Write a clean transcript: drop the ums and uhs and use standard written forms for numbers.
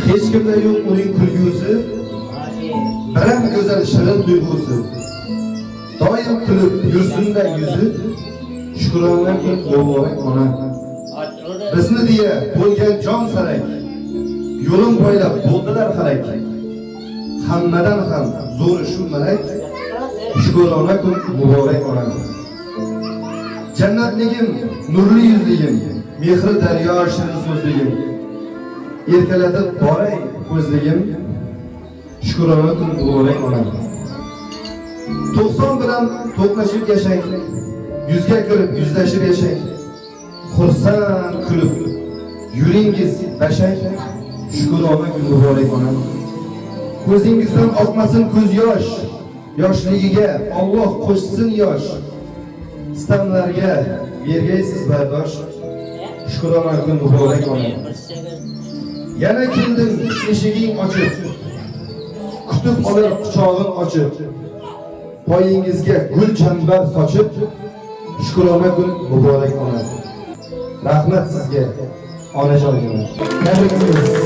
hech kimda yo'q uning kulgusi, biram go'zal shirin tuyg'usi. Doim kulib yursin-da yuzi, shukrona kun muborak ona. Bizni deya bo'lgan jon sarak, yo'lim bo'ylab bo'ldilar xalak. Hammadan ham zo'r shu malak, shukrona kun muborak ona. Jannatligim, nurli yuzligim, mehri daryo shirin so'zligim. Erkalatib boray ko'zligim, shukrona kun muborak ona. 90 bilan to'qnashib yashang, yuzga kirib yuzlashib yashang. Xursand kulib yuringiz bashang, shukrona kun muborak ona. Ko'zingizdan oqmasin ko'z yosh, yoshligiga Alloh qo'shsin yosh. Istamlarga bergaysiz bardosh, shukrona kun muborak ona. Yana keldim eshiging ochib, kutib olar quchog'in ochib, poyingizga gul chambar sochib, shukrona kun muborak ona. Rahmat sizga, onajonim. Tabriklaymiz.